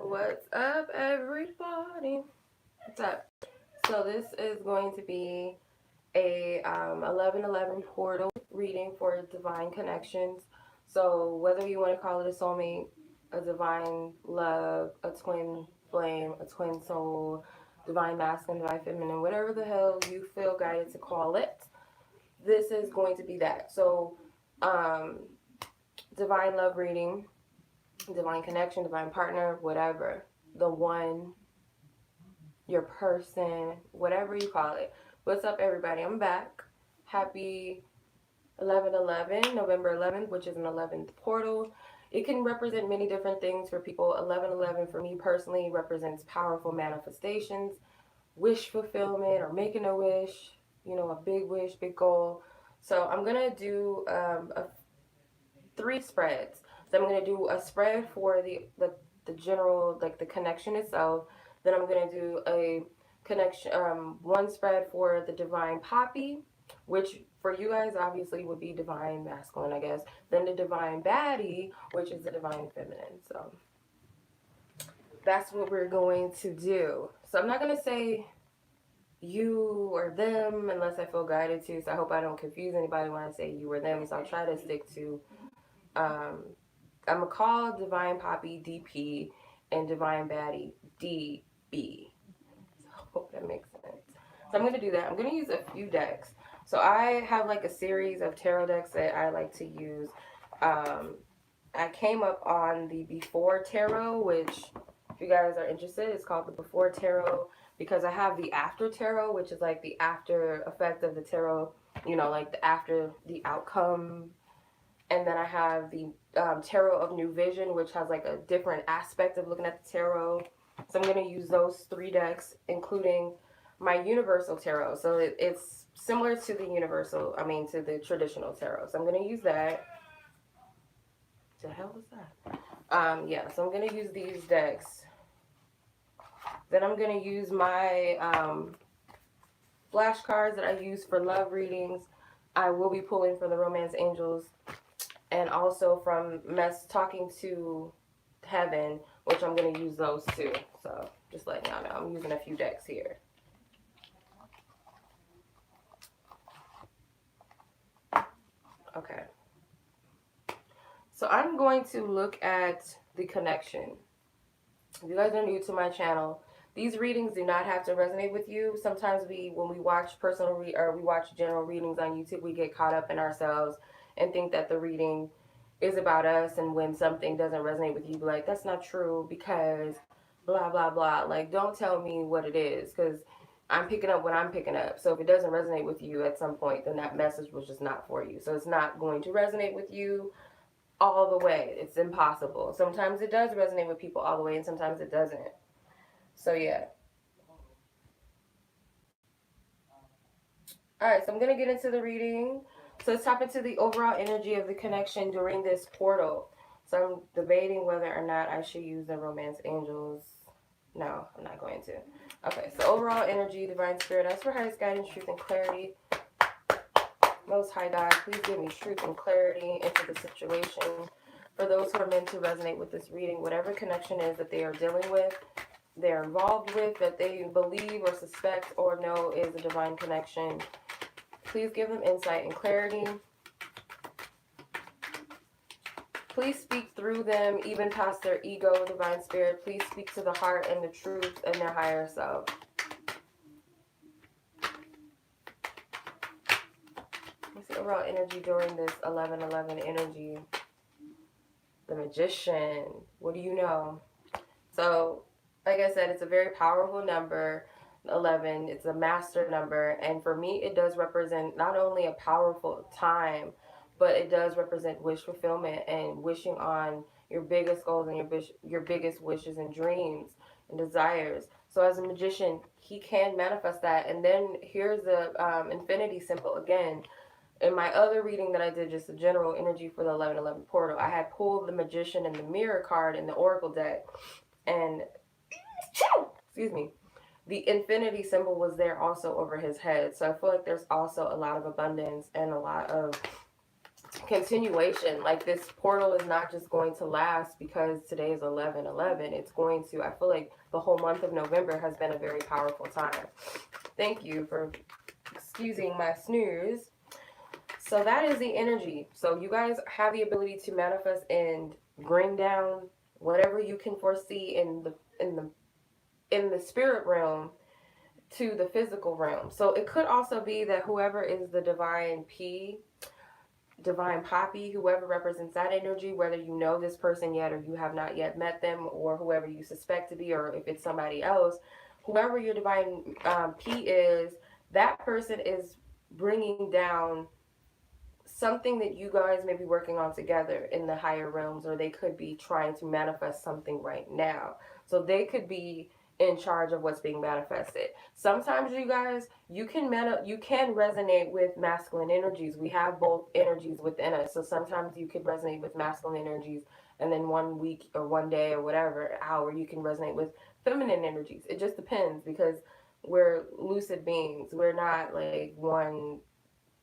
What's up, everybody? What's up? So this is going to be a 11:11 portal reading for divine connections. So whether you want to call it a soulmate, a divine love, a twin flame, a twin soul, divine masculine, divine feminine, whatever the hell you feel guided to call it, this is going to be that. So um, divine love reading, divine connection, divine partner, whatever. The one, your person, whatever you call it. What's up, everybody? I'm back. Happy 11/11, November 11th, which is an 11th portal. It can represent many different things for people. 11/11 for me personally represents powerful manifestations, wish fulfillment, or making a wish, a big wish, big goal. So I'm going to do 3 spreads. So I'm going to do a spread for the general, like the connection itself. Then I'm going to do a connection, one spread for the divine Papi, which for you guys obviously would be divine masculine, I guess. Then the divine Baddie, which is the divine feminine. So that's what we're going to do. So I'm not going to say you or them unless I feel guided to. So I hope I don't confuse anybody when I say you or them. So I'll try to stick to I'm going to call Divine Papi DP and Divine Baddie DB. So I hope that makes sense. So I'm going to do that. I'm going to use a few decks. So I have like a series of tarot decks that I like to use. I came up on the Before Tarot, which if you guys are interested, it's called the Before Tarot, because I have the After Tarot, which is like the after effect of the tarot, like the after the outcome. And then I have the Tarot of New Vision, which has like a different aspect of looking at the tarot. So I'm going to use those 3 decks, including my Universal Tarot. So it's similar to the traditional tarot. So I'm going to use that. The hell was that? Yeah, so I'm going to use these decks. Then I'm going to use my flashcards that I use for love readings. I will be pulling for the Romance Angels. And also from Talking to Heaven, which I'm going to use those too. So just letting y'all know, I'm using a few decks here. Okay. So I'm going to look at the connection. If you guys are new to my channel, these readings do not have to resonate with you. Sometimes when we watch we watch general readings on YouTube, we get caught up in ourselves and think that the reading is about us, and when something doesn't resonate with you, be like, that's not true because blah blah blah. Like, don't tell me what it is, because I'm picking up what I'm picking up. So if it doesn't resonate with you at some point, then that message was just not for you. So it's not going to resonate with you all the way. It's impossible. Sometimes it does resonate with people all the way, and sometimes it doesn't. So yeah. Alright, so I'm going to get into the reading. So let's tap into the overall energy of the connection during this portal. So I'm debating whether or not I should use the Romance Angels. No, I'm not going to. Okay, so overall energy, Divine Spirit, ask for highest guidance, truth, and clarity. Most High God, please give me truth and clarity into the situation. For those who are meant to resonate with this reading, whatever connection is that they are dealing with, they're involved with, that they believe or suspect or know is a divine connection, please give them insight and clarity. Please speak through them, even past their ego, Divine Spirit. Please speak to the heart and the truth and their higher self. What's the overall energy during this 11/11 energy? The Magician. What do you know? So, like I said, it's a very powerful number. 11, it's a master number, and for me it does represent not only a powerful time, but it does represent wish fulfillment and wishing on your biggest goals and your biggest wishes and dreams and desires. So as a magician, he can manifest that. And then here's the infinity symbol again. In my other reading that I did, just the general energy for the 11/11 portal, I had pulled the Magician and the Mirror card in the Oracle deck, and excuse me, the infinity symbol was there also over his head. So I feel like there's also a lot of abundance and a lot of continuation. Like, this portal is not just going to last because today is 11/11. It's going to, I feel like the whole month of November has been a very powerful time. Thank you for excusing my snooze. So that is the energy. So you guys have the ability to manifest and bring down whatever you can foresee in the spirit realm to the physical realm. So it could also be that whoever is the divine Papi, whoever represents that energy, whether you know this person yet or you have not yet met them, or whoever you suspect to be, or if it's somebody else, whoever your divine P is, that person is bringing down something that you guys may be working on together in the higher realms, or they could be trying to manifest something right now. So they could be in charge of what's being manifested. Sometimes you guys, you can resonate with masculine energies. We have both energies within us. So sometimes you could resonate with masculine energies, and then one week or one day or whatever hour you can resonate with feminine energies. It just depends, because we're lucid beings. We're not like one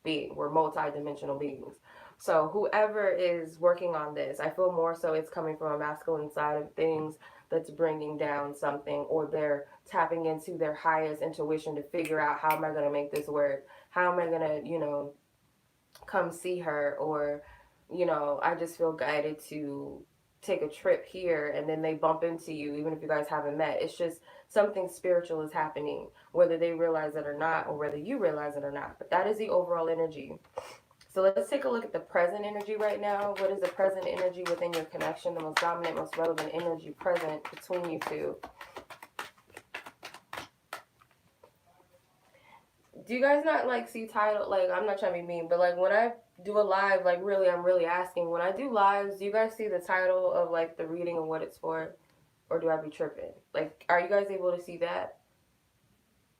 being. We're multi-dimensional beings. So whoever is working on this, I feel more so it's coming from a masculine side of things that's bringing down something, or they're tapping into their highest intuition to figure out, how am I going to make this work? How am I going to, come see her? Or, I just feel guided to take a trip here, and then they bump into you even if you guys haven't met. It's just something spiritual is happening, whether they realize it or not, or whether you realize it or not. But that is the overall energy. So let's take a look at the present energy right now. What is the present energy within your connection? The most dominant, most relevant energy present between you two. Do you guys not like see title? Like, I'm not trying to be mean, but like when I do a live, like really, I'm really asking. When I do lives, do you guys see the title of like the reading and what it's for? Or do I be tripping? Like, are you guys able to see that?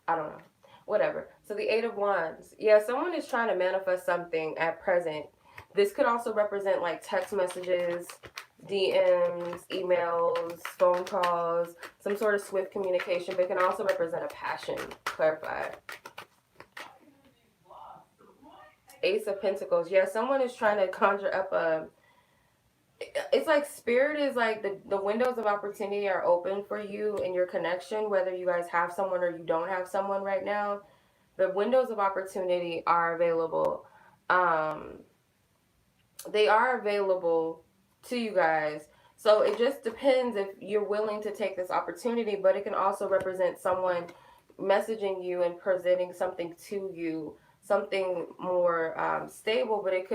I don't know. Whatever. So the Eight of Wands. Yeah, someone is trying to manifest something at present. This could also represent like text messages, DMs, emails, phone calls, some sort of swift communication, but it can also represent a passion. Clarify. Ace of Pentacles. Yeah, someone is trying to conjure up a... It's like spirit is like the windows of opportunity are open for you in your connection, whether you guys have someone or you don't have someone right now. The windows of opportunity are available. They are available to you guys. So it just depends if you're willing to take this opportunity, but it can also represent someone messaging you and presenting something to you, something more stable, but it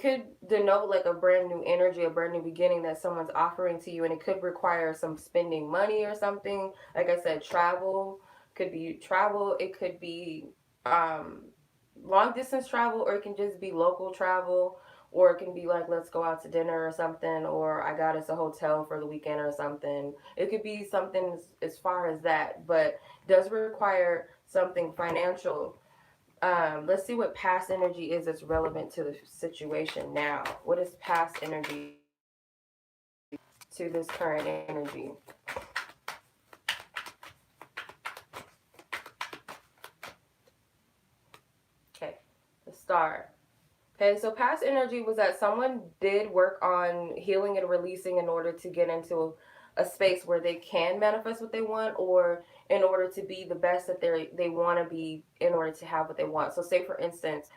could denote like a brand new energy, a brand new beginning that someone's offering to you, and it could require some spending money or something. Like I said, travel. Could be travel. It could be long distance travel, or it can just be local travel, or it can be like, let's go out to dinner or something, or I got us a hotel for the weekend or something. It could be something as far as that, but does require something financial. Let's see what past energy is that's relevant to the situation now. What is past energy to this current energy? Okay, the Star. Okay, so past energy was that someone did work on healing and releasing in order to get into a space where they can manifest what they want, or in order to be the best that they want to be, in order to have what they want. So say for instance,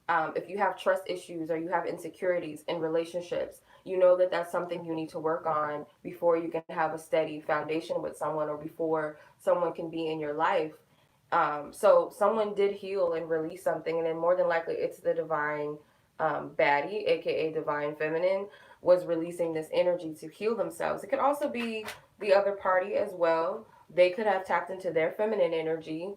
if you have trust issues or you have insecurities in relationships, you know that that's something you need to work on before you can have a steady foundation with someone, or before someone can be in your life. So someone did heal and release something, and then more than likely it's the divine Baddie, aka divine feminine, was releasing this energy to heal themselves. It could also be the other party as well. They could have tapped into their feminine energy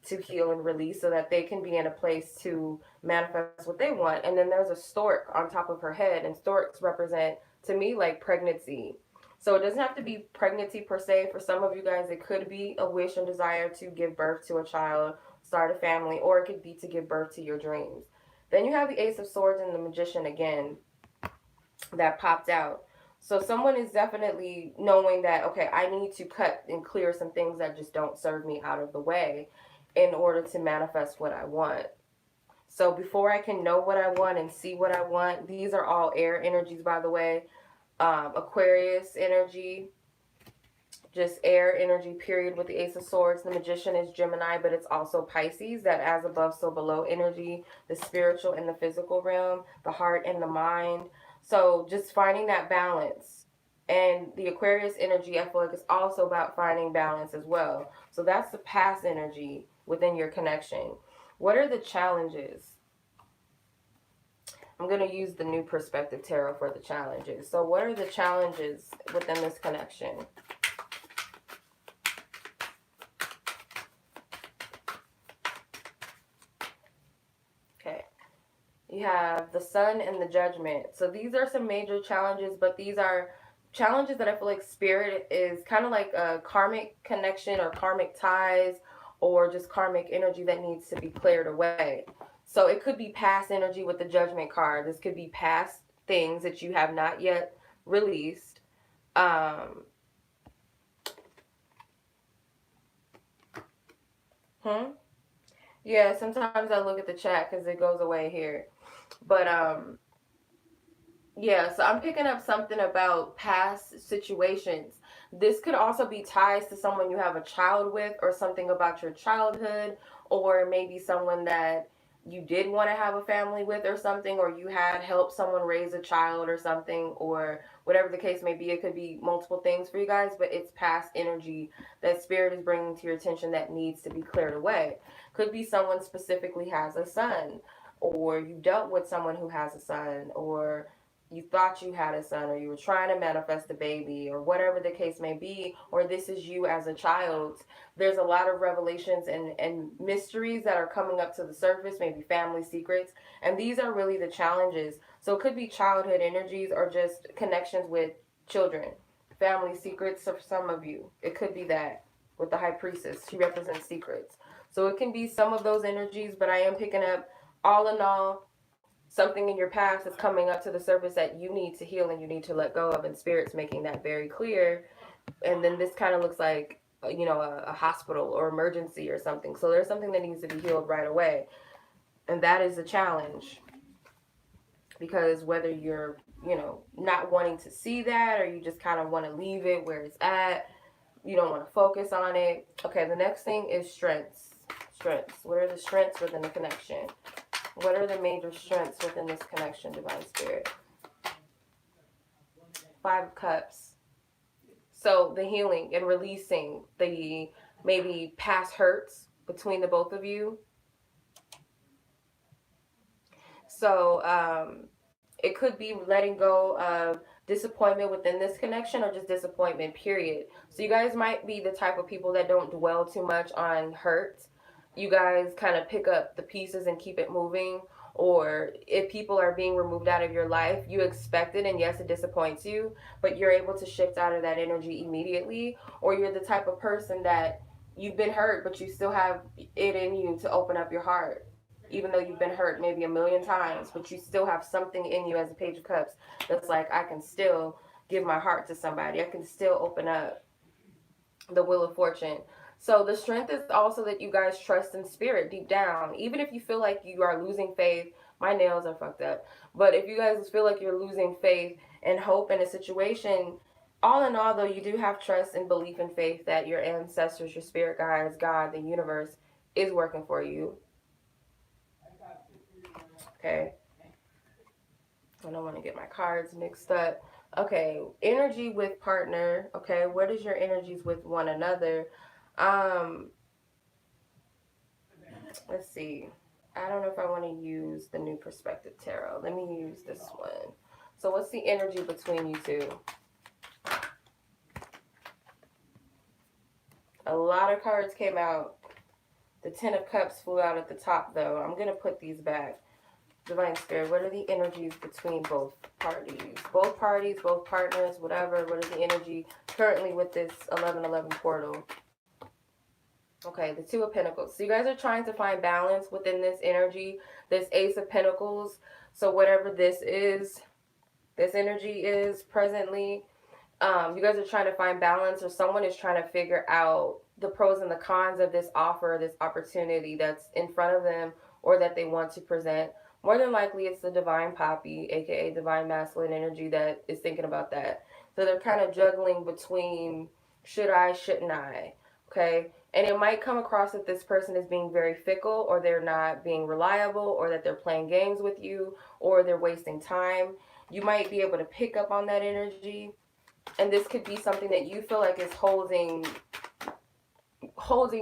to heal and release so that they can be in a place to manifest what they want. And then there's a stork on top of her head, and storks represent, to me, like pregnancy. So it doesn't have to be pregnancy per se. For some of you guys, it could be a wish and desire to give birth to a child, start a family, or it could be to give birth to your dreams. Then you have the Ace of Swords and the Magician again that popped out. So someone is definitely knowing that, okay, I need to cut and clear some things that just don't serve me out of the way in order to manifest what I want. So before I can know what I want and see what I want, these are all air energies, by the way. Aquarius energy, just air energy, period, with the Ace of Swords. The Magician is Gemini, but it's also Pisces, that as above, so below energy, the spiritual and the physical realm, the heart and the mind. So just finding that balance. And the Aquarius energy, I feel like, is also about finding balance as well. So that's the past energy within your connection. What are the challenges? I'm going to use the New Perspective Tarot for the challenges. So what are the challenges within this connection? Okay. You have the Sun and the Judgment. So these are some major challenges, but these are challenges that I feel like Spirit is kind of like a karmic connection or karmic ties or just karmic energy that needs to be cleared away. So it could be past energy with the Judgment card. This could be past things that you have not yet released. Yeah, sometimes I look at the chat because it goes away here. But yeah, so I'm picking up something about past situations. This could also be ties to someone you have a child with, or something about your childhood, or maybe someone that you did want to have a family with or something, or you had helped someone raise a child or something, or whatever the case may be. It could be multiple things for you guys, but it's past energy that Spirit is bringing to your attention that needs to be cleared away. Could be someone specifically has a son, or you dealt with someone who has a son, or you thought you had a son, or you were trying to manifest a baby, or whatever the case may be, or this is you as a child. There's a lot of revelations and mysteries that are coming up to the surface, maybe family secrets, and these are really the challenges. So it could be childhood energies or just connections with children, family secrets for some of you. It could be that with the High Priestess. She represents secrets. So it can be some of those energies, but I am picking up, all in all, something in your past is coming up to the surface that you need to heal and you need to let go of, and Spirit's making that very clear. And then this kind of looks like, you know, a hospital or emergency or something. So there's something that needs to be healed right away, and that is a challenge, because whether you're, you know, not wanting to see that, or you just kind of want to leave it where it's at, you don't want to focus on it. Okay, the next thing is strengths. Strengths. What are the strengths within the connection? What are the major strengths within this connection, Divine Spirit? 5 of Cups. So the healing and releasing the maybe past hurts between the both of you. So it could be letting go of disappointment within this connection, or just disappointment, period. So you guys might be the type of people that don't dwell too much on hurt. You guys kind of pick up the pieces and keep it moving. Or if people are being removed out of your life, you expect it, and yes, it disappoints you, but you're able to shift out of that energy immediately. Or you're the type of person that you've been hurt, but you still have it in you to open up your heart, even though you've been hurt maybe a million times, but you still have something in you as a Page of Cups that's like, I can still give my heart to somebody. I can still open up the Wheel of Fortune. So the strength is also that you guys trust in Spirit deep down. Even if you feel like you are losing faith, my nails are fucked up, but if you guys feel like you're losing faith and hope in a situation, all in all, though, you do have trust and belief and faith that your ancestors, your spirit guides, God, the universe is working for you. Okay. I don't want to get my cards mixed up. Okay, energy with partner. Okay, what is your energies with one another? Let's see. I don't know if I want to use the New Perspective Tarot. Let me use this one. So what's the energy between you two? A lot of cards came out. The 10 of Cups flew out at the top, though. I'm going to put these back. Divine Spirit, what are the energies between both parties? Both parties, both partners, whatever. What is the energy currently with this 1111 portal? Okay, the 2 of Pentacles. So you guys are trying to find balance within this energy, this Ace of Pentacles. So whatever this energy is presently, you guys are trying to find balance, or someone is trying to figure out the pros and the cons of this offer, this opportunity that's in front of them, or that they want to present. More than likely, it's the divine Papi, aka divine masculine energy, that is thinking about that. So they're kind of juggling between should I, shouldn't I? Okay. And it might come across that this person is being very fickle, or they're not being reliable, or that they're playing games with you, or they're wasting time. You might be able to pick up on that energy. And this could be something that you feel like is holding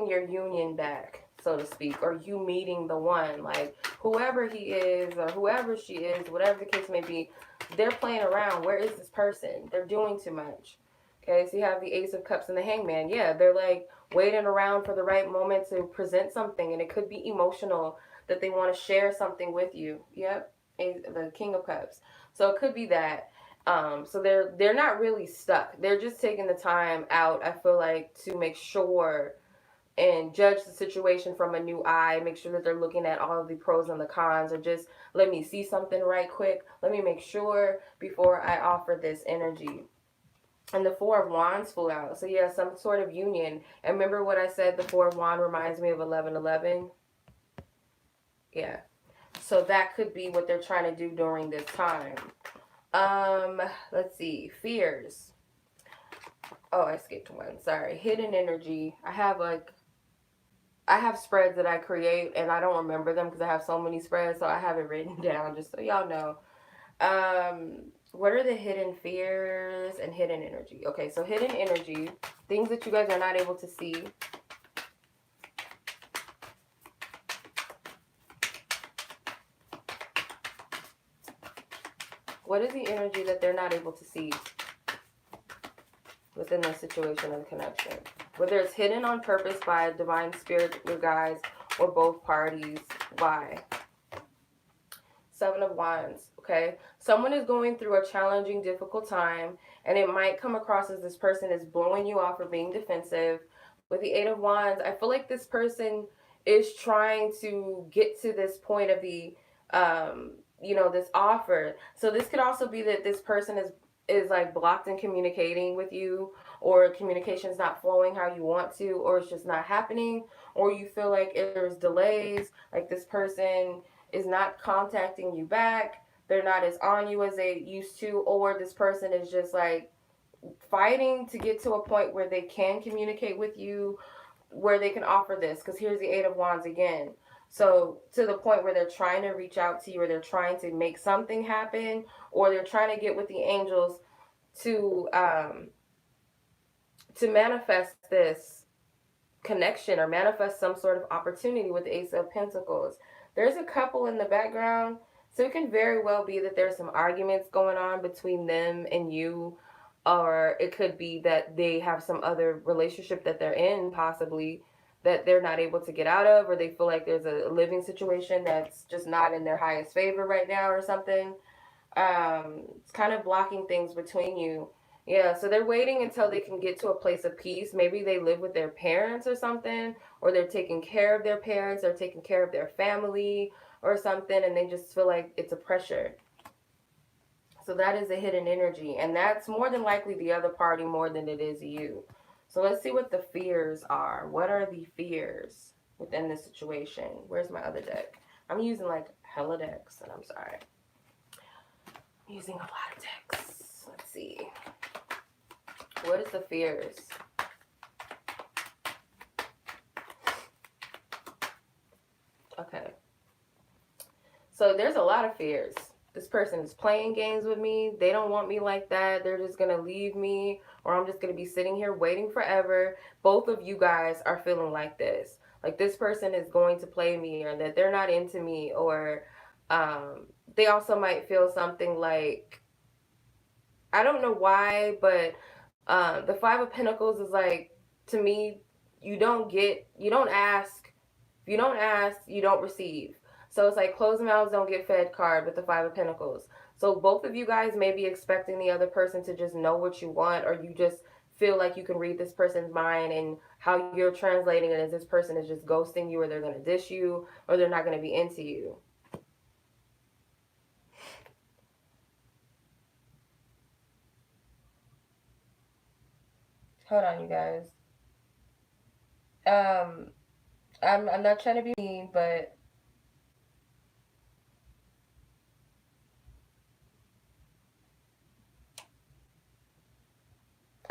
your union back, so to speak, or you meeting the one. Like whoever he is or whoever she is, whatever the case may be, they're playing around. Where is this person? They're doing too much. Okay, so you have the Ace of Cups and the Hangman. Yeah, they're like waiting around for the right moment to present something, and it could be emotional that they want to share something with you. Yep, the King of Cups. So it could be that. So they're not really stuck. They're just taking the time out, I feel like, to make sure and judge the situation from a new eye, make sure that they're looking at all of the pros and the cons, or just let me see something right quick. Let me make sure before I offer this energy. And the Four of Wands flew out. So yeah, some sort of union. And remember what I said, the Four of Wands reminds me of 1111? Yeah. So that could be what they're trying to do during this time. Let's see. Fears. Oh, I skipped one. Sorry. Hidden energy. I have spreads that I create, and I don't remember them because I have so many spreads, so I have it written down just so y'all know. What are the hidden fears and hidden energy? Okay, so hidden energy, things that you guys are not able to see. What is the energy that they're not able to see within the situation and connection? Whether it's hidden on purpose by a divine spirit, your guides, or both parties. Why? Seven of Wands, okay? Someone is going through a challenging, difficult time, and it might come across as this person is blowing you off or being defensive. With the Eight of Wands, I feel like this person is trying to get to this point of the, this offer. So this could also be that this person is like blocked in communicating with you, or communication is not flowing how you want to, or it's just not happening, or you feel like there's delays, like this person is not contacting you back, they're not as on you as they used to, or this person is just like fighting to get to a point where they can communicate with you, where they can offer this. Because here's the Eight of Wands again. So to the point where they're trying to reach out to you, or they're trying to make something happen, or they're trying to get with the angels to manifest this connection or manifest some sort of opportunity with the Ace of Pentacles. There's a couple in the background, so it can very well be that there's some arguments going on between them and you, or it could be that they have some other relationship that they're in, possibly, that they're not able to get out of, or they feel like there's a living situation that's just not in their highest favor right now or something. It's kind of blocking things between you. Yeah, so they're waiting until they can get to a place of peace. Maybe they live with their parents or something, or they're taking care of their parents, or taking care of their family or something, and they just feel like it's a pressure. So that is a hidden energy, and that's more than likely the other party more than it is you. So let's see what the fears are. What are the fears within this situation? Where's my other deck? I'm using like hella decks, and I'm sorry. I'm using a lot of decks. Let's see. What is the fears? Okay. So there's a lot of fears. This person is playing games with me. They don't want me like that. They're just going to leave me, or I'm just going to be sitting here waiting forever. Both of you guys are feeling like this. Like this person is going to play me, or that they're not into me, or they also might feel something like, I don't know why, but the Five of Pentacles is like, to me, you don't ask. If you don't ask, you don't receive. So it's like closed mouths don't get fed card with the Five of Pentacles. So both of you guys may be expecting the other person to just know what you want, or you just feel like you can read this person's mind, and how you're translating it as this person is just ghosting you, or they're going to dish you, or they're not going to be into you. Hold on, you guys. I'm not trying to be mean, but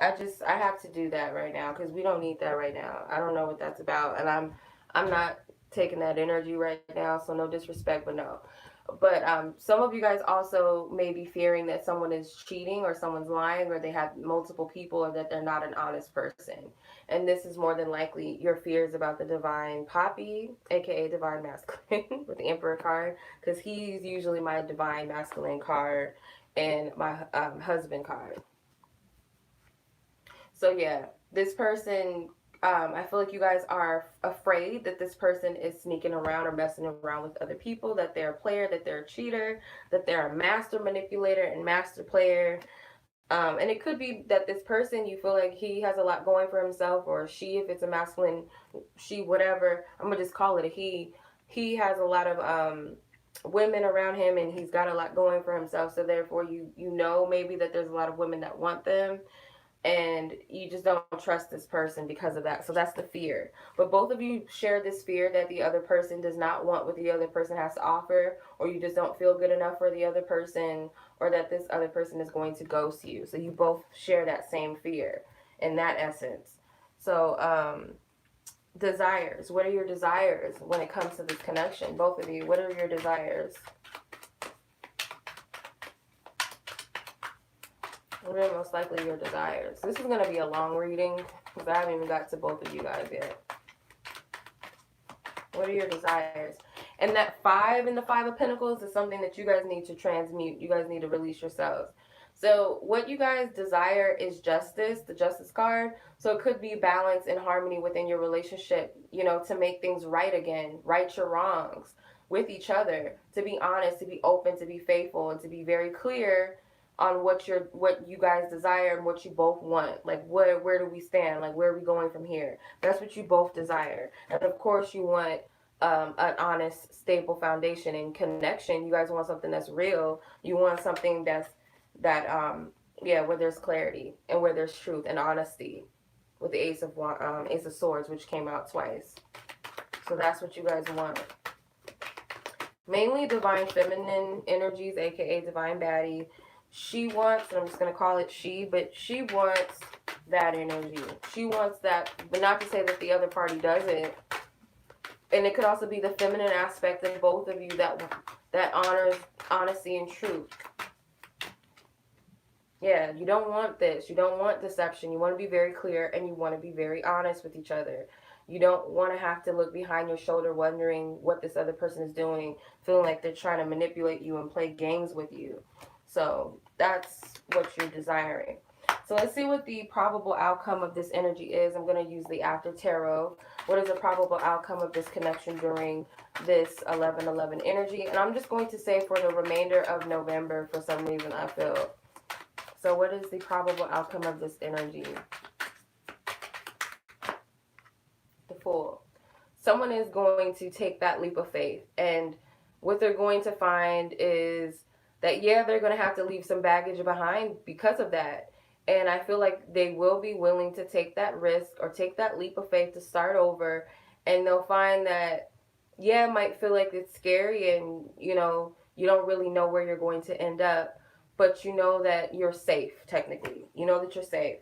I have to do that right now because we don't need that right now. I don't know what that's about, and I'm not taking that energy right now. So no disrespect, but no. But some of you guys also may be fearing that someone is cheating or someone's lying or they have multiple people or that they're not an honest person. And this is more than likely your fears about the divine Papi, aka divine masculine, with the Emperor card, because he's usually my divine masculine card and my husband card. So yeah, this person, I feel like you guys are afraid that this person is sneaking around or messing around with other people, that they're a player, that they're a cheater, that they're a master manipulator and master player. And it could be that this person, you feel like he has a lot going for himself, or she, if it's a masculine, she, whatever. I'm gonna just call it a he. He has a lot of women around him, and he's got a lot going for himself. So therefore, you know maybe that there's a lot of women that want them, and you just don't trust this person because of that. So that's the fear. But both of you share this fear that the other person does not want what the other person has to offer, or you just don't feel good enough for the other person, or that this other person is going to ghost you. So you both share that same fear in that essence. So desires, what are your desires when it comes to this connection? Both of you, what are your desires? What are most likely your desires? This is going to be a long reading because I haven't even got to both of you guys yet. What are your desires? And that 5 in the 5 of Pentacles is something that you guys need to transmute. You guys need to release yourselves. So what you guys desire is justice, the justice card. So it could be balance and harmony within your relationship, you know, to make things right again, right your wrongs with each other, to be honest, to be open, to be faithful, and to be very clear on what you guys desire and what you both want. Like where do we stand? Like where are we going from here? That's what you both desire. And of course you want an honest, stable foundation and connection. You guys want something that's real. You want something where there's clarity and where there's truth and honesty. With the Ace of Swords, which came out twice. So that's what you guys want. Mainly divine feminine energies, aka divine baddie. She wants, and I'm just going to call it she, but she wants that energy. She wants that, but not to say that the other party doesn't. And it could also be the feminine aspect in both of you that honors honesty and truth. Yeah, you don't want this. You don't want deception. You want to be very clear, and you want to be very honest with each other. You don't want to have to look behind your shoulder wondering what this other person is doing, feeling like they're trying to manipulate you and play games with you. So that's what you're desiring. So let's see what the probable outcome of this energy is. I'm going to use the After Tarot. What is the probable outcome of this connection during this 11/11 energy? And I'm just going to say for the remainder of November, for some reason I feel. So what is the probable outcome of this energy? The Fool. Someone is going to take that leap of faith. And what they're going to find is that, yeah, they're going to have to leave some baggage behind because of that. And I feel like they will be willing to take that risk or take that leap of faith to start over. And they'll find that, yeah, it might feel like it's scary and, you know, you don't really know where you're going to end up. But you know that you're safe, technically. You know that you're safe.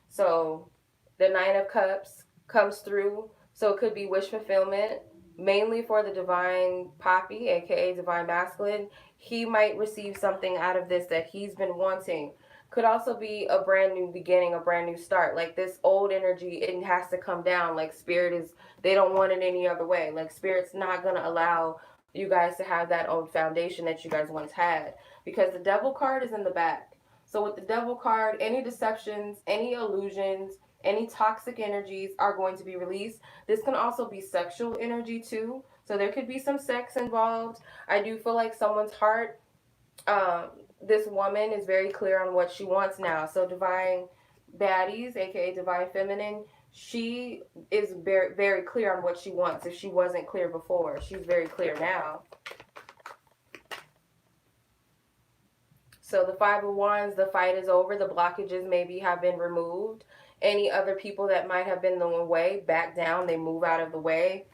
So the 9 of Cups comes through. So it could be wish fulfillment, mainly for the divine Papi, aka divine masculine. He might receive something out of this that he's been wanting. Could also be a brand new beginning, a brand new start. Like this old energy, it has to come down. Like spirit is, they don't want it any other way. Like spirit's not going to allow you guys to have that old foundation that you guys once had. Because the Devil card is in the back. So with the Devil card, any deceptions, any illusions, any toxic energies are going to be released. This can also be sexual energy too. So there could be some sex involved. I do feel like someone's heart, this woman is very clear on what she wants now. So divine baddies, aka divine feminine, she is very, very clear on what she wants. If she wasn't clear before, she's very clear now. So the 5 of Wands, the fight is over. The blockages maybe have been removed. Any other people that might have been in the way, back down, they move out of the way.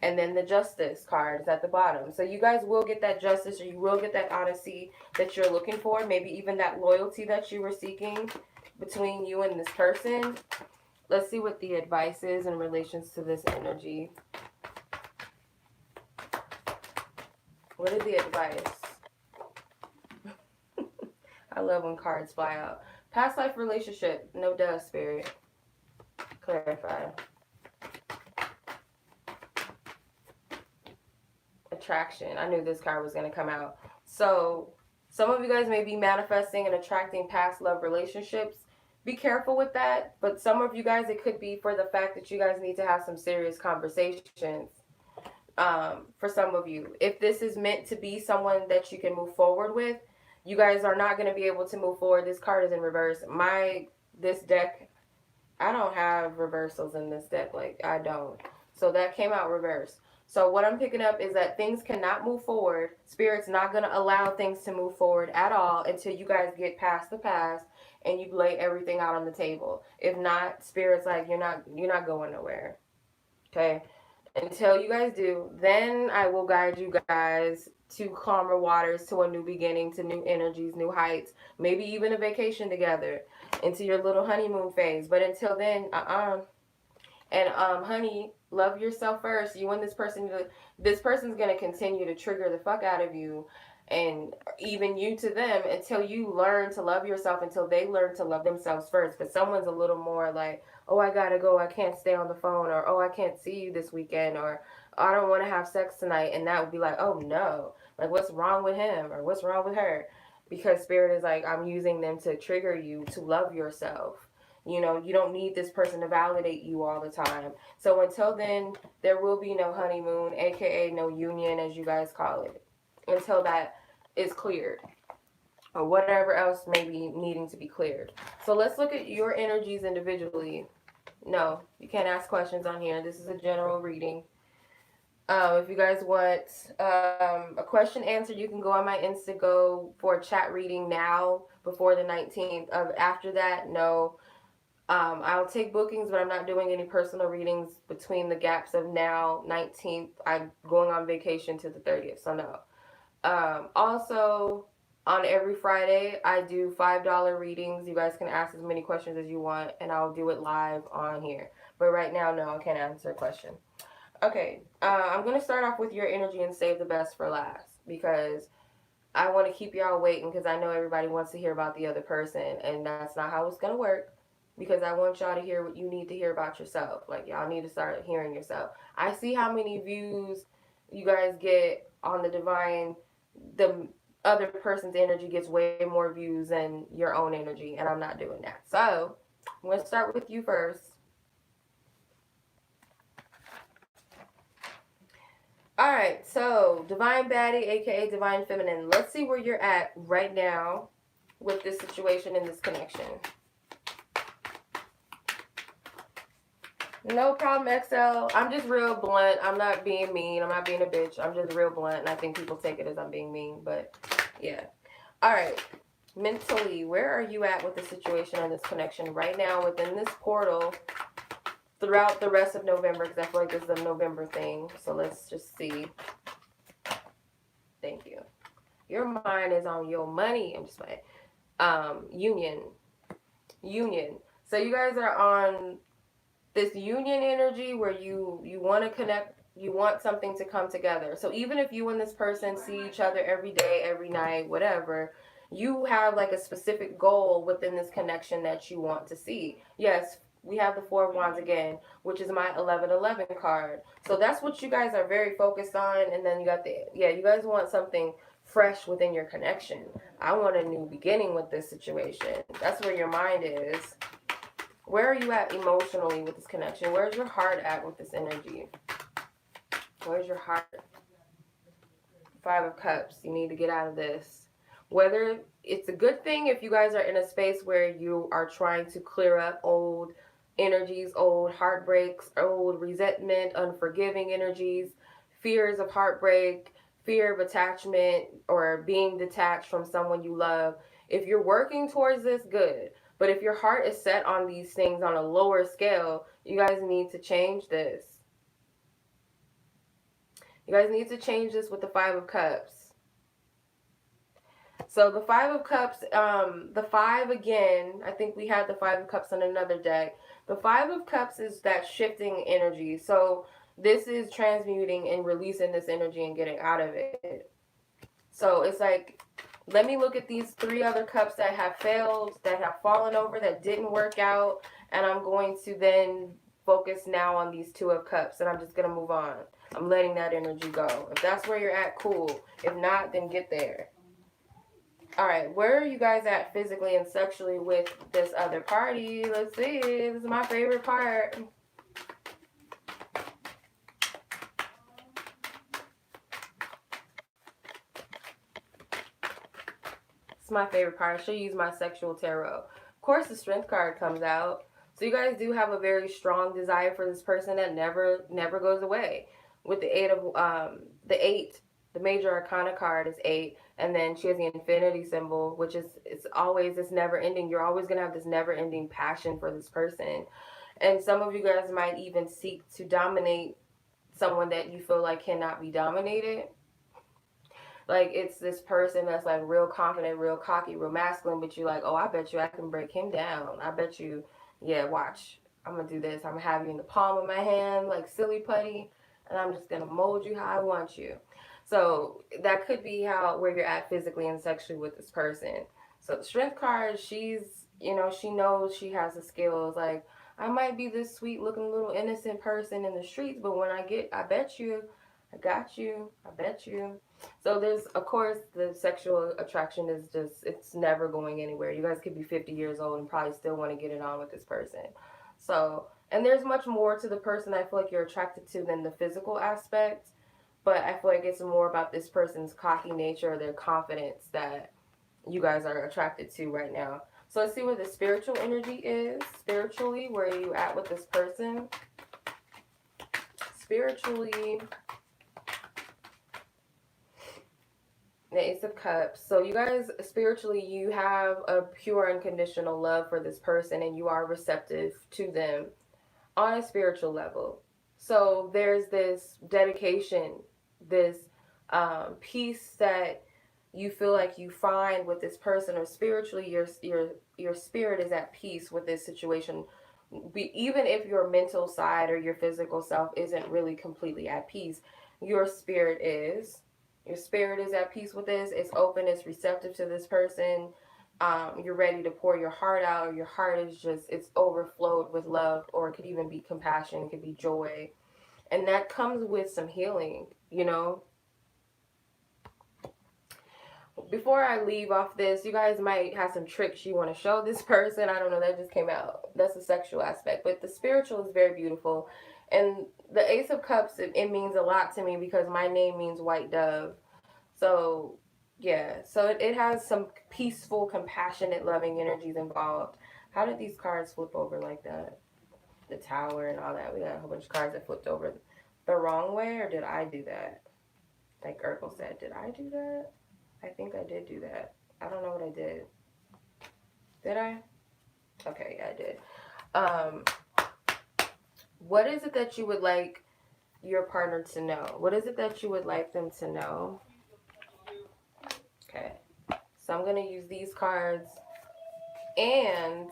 And then the Justice card is at the bottom. So you guys will get that justice, or you will get that honesty that you're looking for. Maybe even that loyalty that you were seeking. between you and this person. Let's see what the advice is in relations to this energy. What is the advice? I love when cards fly out. Past life relationship. No duh, spirit. Clarify. Attraction. I knew this card was going to come out. So, some of you guys may be manifesting and attracting past love relationships. Be careful with that. But some of you guys, it could be for the fact that you guys need to have some serious conversations. For some of you, if this is meant to be someone that you can move forward with, you guys are not going to be able to move forward. This card is in reverse. This deck, I don't have reversals in this deck. Like, I don't. So that came out reverse. So what I'm picking up is that things cannot move forward. Spirit's not going to allow things to move forward at all until you guys get past the past and you lay everything out on the table. If not, Spirit's like, you're not going nowhere. Okay? Until you guys do, then I will guide you guys to calmer waters, to a new beginning, to new energies, new heights, maybe even a vacation together, into your little honeymoon phase. But until then, And honey, love yourself first. You and this person's gonna continue to trigger the fuck out of you, and even you to them, until you learn to love yourself, until they learn to love themselves first. Because someone's a little more like, oh, I gotta go, I can't stay on the phone, or oh, I can't see you this weekend, or I don't want to have sex tonight, and that would be like, oh no, like what's wrong with him or what's wrong with her? Because spirit is like, I'm using them to trigger you to love yourself. You know, you don't need this person to validate you all the time. So until then, there will be no honeymoon, aka no union, as you guys call it, until that is cleared, or whatever else may be needing to be cleared. So let's look at your energies individually. No, you can't ask questions on here. This is a general reading. If you guys want a question answered, you can go on my Instago for a chat reading now before the 19th. After that, no. I'll take bookings, but I'm not doing any personal readings between the gaps of now, 19th. I'm going on vacation to the 30th, so no. Also, on every Friday, I do $5 readings. You guys can ask as many questions as you want, and I'll do it live on here. But right now, no, I can't answer a question. Okay, I'm going to start off with your energy and save the best for last, because I want to keep y'all waiting, because I know everybody wants to hear about the other person, and that's not how it's going to work. Because I want y'all to hear what you need to hear about yourself. Like, y'all need to start hearing yourself. I see how many views you guys get on the divine. The other person's energy gets way more views than your own energy, and I'm not doing that. So, I'm going to start with you first. Alright, so Divine Baddie, aka Divine Feminine. Let's see where you're at right now with this situation and this connection. No problem, XL. I'm just real blunt. I'm not being mean. I'm not being a bitch. I'm just real blunt, and I think people take it as I'm being mean, but yeah. All right. Mentally, where are you at with the situation and this connection right now within this portal throughout the rest of November? Because I feel like this is a November thing, so let's just see. Thank you. Your mind is on your money. I'm just playing. Union. So you guys are on this union energy where you want to connect, you want something to come together. So even if you and this person see each other every day, every night, whatever, you have like a specific goal within this connection that you want to see. Yes, we have the Four of Wands again, which is my 1111 card. So that's what you guys are very focused on. And then you got you guys want something fresh within your connection. I want a new beginning with this situation. That's where your mind is. Where are you at emotionally with this connection? Where's your heart at with this energy? Where's your heart? Five of Cups. You need to get out of this. Whether it's a good thing if you guys are in a space where you are trying to clear up old energies, old heartbreaks, old resentment, unforgiving energies, fears of heartbreak, fear of attachment, or being detached from someone you love. If you're working towards this, good. But if your heart is set on these things on a lower scale, you guys need to change this. You guys need to change this with the Five of Cups. So the Five of Cups, the five again, I think we had the Five of Cups on another deck. The Five of Cups is that shifting energy. So this is transmuting and releasing this energy and getting out of it. So it's like, let me look at these three other cups that have failed, that have fallen over, that didn't work out, and I'm going to then focus now on these Two of Cups, and I'm just going to move on. I'm letting that energy go. If that's where you're at, cool. If not, then get there. All right, where are you guys at physically and sexually with this other party? Let's see. This is my favorite part. It's my favorite part. I should use my sexual tarot. Of course, the Strength card comes out. So you guys do have a very strong desire for this person that never goes away. With the eight, the major arcana card is 8, and then she has the infinity symbol, which is, it's always this never ending. You're always gonna have this never ending passion for this person, and some of you guys might even seek to dominate someone that you feel like cannot be dominated. Like, it's this person that's like real confident, real cocky, real masculine, but you're like, oh, I bet you I can break him down. I bet you, yeah, watch. I'm going to do this. I'm going to have you in the palm of my hand like silly putty, and I'm just going to mold you how I want you. So that could be where you're at physically and sexually with this person. So the Strength card, she's, she knows she has the skills. Like, I might be this sweet looking little innocent person in the streets, but when I bet you, I got you, I bet you. So there's, of course, the sexual attraction is just, it's never going anywhere. You guys could be 50 years old and probably still want to get it on with this person. So, and there's much more to the person I feel like you're attracted to than the physical aspect. But I feel like it's more about this person's cocky nature or their confidence that you guys are attracted to right now. So let's see where the spiritual energy is. Spiritually, where are you at with this person? Spiritually, the Ace of Cups. So you guys, spiritually, you have a pure unconditional love for this person, and you are receptive to them on a spiritual level. So there's this dedication, this peace that you feel like you find with this person, or spiritually your spirit is at peace with this situation. Even if your mental side or your physical self isn't really completely at peace, your spirit is. Your spirit is at peace with this. It's open. It's receptive to this person. You're ready to pour your heart out, or your heart is just, it's overflowed with love, or it could even be compassion. It could be joy. And that comes with some healing, Before I leave off this, you guys might have some tricks you want to show this person. I don't know. That just came out. That's the sexual aspect. But the spiritual is very beautiful. And the Ace of Cups, it means a lot to me because my name means white dove. So, yeah. So it has some peaceful, compassionate, loving energies involved. How did these cards flip over like that? The Tower and all that. We got a whole bunch of cards that flipped over the wrong way, or did I do that? Like Urkel said, did I do that? I think I did do that. I don't know what I did. Did I? Okay, yeah, I did. What is it that you would like your partner to know? What is it that you would like them to know? Okay. So I'm going to use these cards and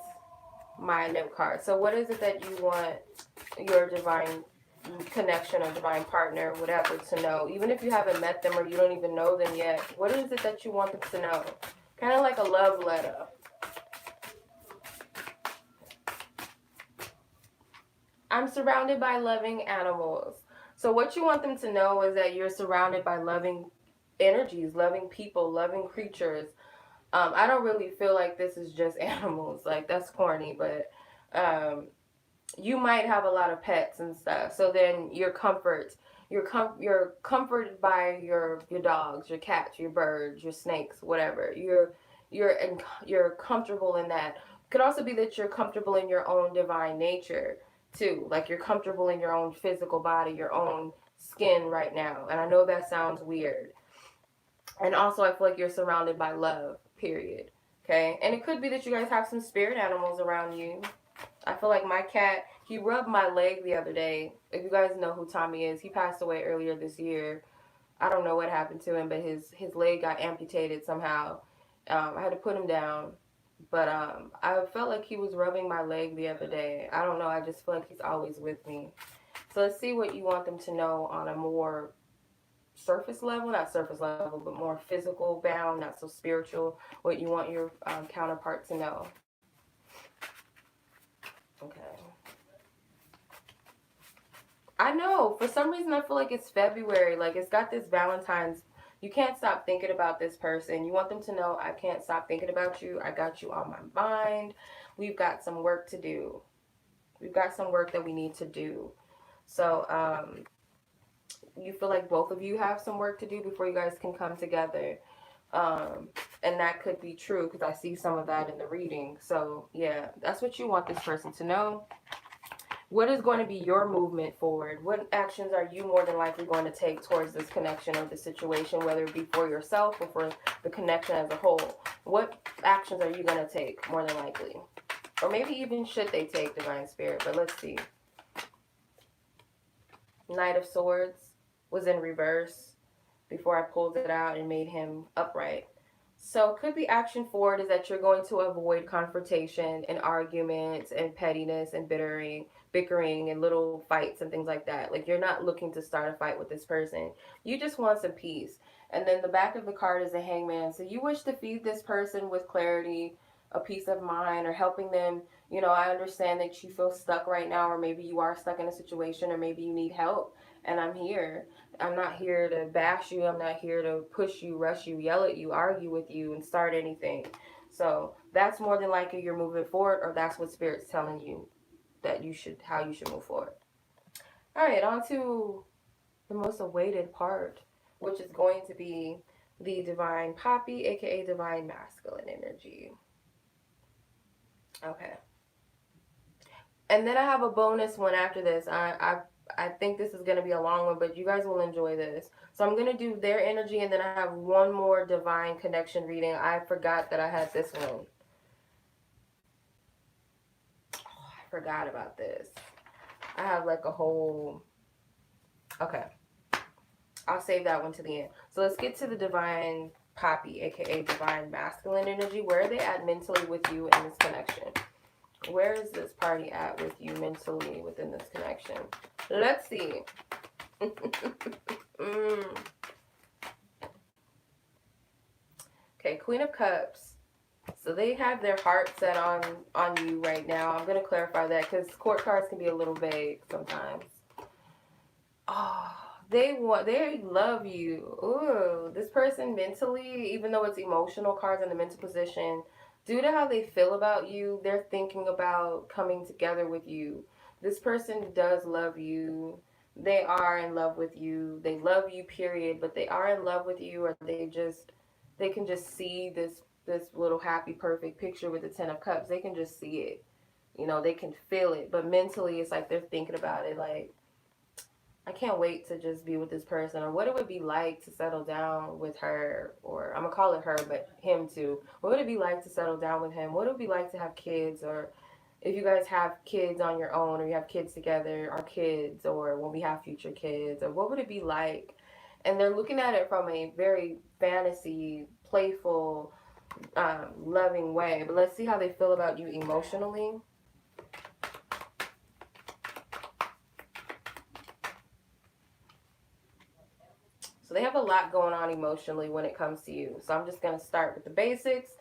my note card. So what is it that you want your divine connection or divine partner, whatever, to know? Even if you haven't met them or you don't even know them yet, what is it that you want them to know? Kind of like a love letter. I'm surrounded by loving animals. So what you want them to know is that you're surrounded by loving energies, loving people, loving creatures. I don't really feel like this is just animals. Like, that's corny, but you might have a lot of pets and stuff. So then you're comforted by your dogs, your cats, your birds, your snakes, whatever. You're comfortable in that. It could also be that you're comfortable in your own divine nature too. Like, you're comfortable in your own physical body, your own skin right now. And I know that sounds weird. And also, I feel like you're surrounded by love, period. Okay? And it could be that you guys have some spirit animals around you. I feel like my cat, he rubbed my leg the other day. If you guys know who Tommy is, he passed away earlier this year. I don't know what happened to him, but his leg got amputated somehow. I had to put him down. But I felt like he was rubbing my leg the other day. I don't know. I just feel like he's always with me. So let's see what you want them to know on a more surface level, not surface level, but more physical bound, not so spiritual, what you want your counterpart to know. Okay. I know, for some reason I feel like it's February, like it's got this Valentine's, you can't stop thinking about this person. You want them to know, I can't stop thinking about you. I got you on my mind. We've got some work to do. We've got some work that we need to do. So, you feel like both of you have some work to do before you guys can come together. And that could be true because I see some of that in the reading. So, yeah, that's what you want this person to know. What is going to be your movement forward? What actions are you more than likely going to take towards this connection or the situation, whether it be for yourself or for the connection as a whole? What actions are you going to take more than likely? Or maybe even should they take, Divine Spirit? But let's see. Knight of Swords was in reverse before I pulled it out and made him upright. So could be action forward is that you're going to avoid confrontation and arguments and pettiness and bickering and little fights and things like that. Like you're not looking to start a fight with this person. You just want some peace. And then the back of the card is the Hangman. So you wish to feed this person with clarity, a peace of mind, or helping them. You know, I understand that you feel stuck right now, or maybe you are stuck in a situation, or maybe you need help. And I'm here. I'm not here to bash you. I'm not here to push you, rush you, yell at you, argue with you, and start anything. So that's more than likely you're moving forward, or that's what Spirit's telling you that you should, how you should move forward. All right, on to the most awaited part, which is going to be the Divine Papi, aka Divine Masculine Energy. Okay. And then I have a bonus one after this. I think this is going to be a long one, but you guys will enjoy this. So I'm going to do their energy, and then I have one more divine connection reading. I forgot that I had this one. Oh, I forgot about this. I have like a whole... Okay. I'll save that one to the end. So let's get to the Divine Papi, aka Divine Masculine Energy. Where are they at mentally with you in this connection? Where is this party at with you mentally within this connection? Let's see. Okay, Queen of Cups. So they have their heart set on you right now. I'm going to clarify that because court cards can be a little vague sometimes. Oh, they love you. Ooh, this person mentally, even though it's emotional cards in the mental position, due to how they feel about you, they're thinking about coming together with you. This person does love you. They are in love with you. They love you, period. But they are in love with you, or they can just see this little happy, perfect picture with the Ten of Cups. They can just see it. You know, they can feel it. But mentally, it's like they're thinking about it. Like, I can't wait to just be with this person, or what it would be like to settle down with her, or I'm gonna call it her, but him too. What would it be like to settle down with him? What would it be like to have kids, or if you guys have kids on your own, or you have kids together, our kids, or when we have future kids, or what would it be like? And they're looking at it from a very fantasy, playful, loving way. But let's see how they feel about you emotionally. So they have a lot going on emotionally when it comes to you. So I'm just going to start with the basics.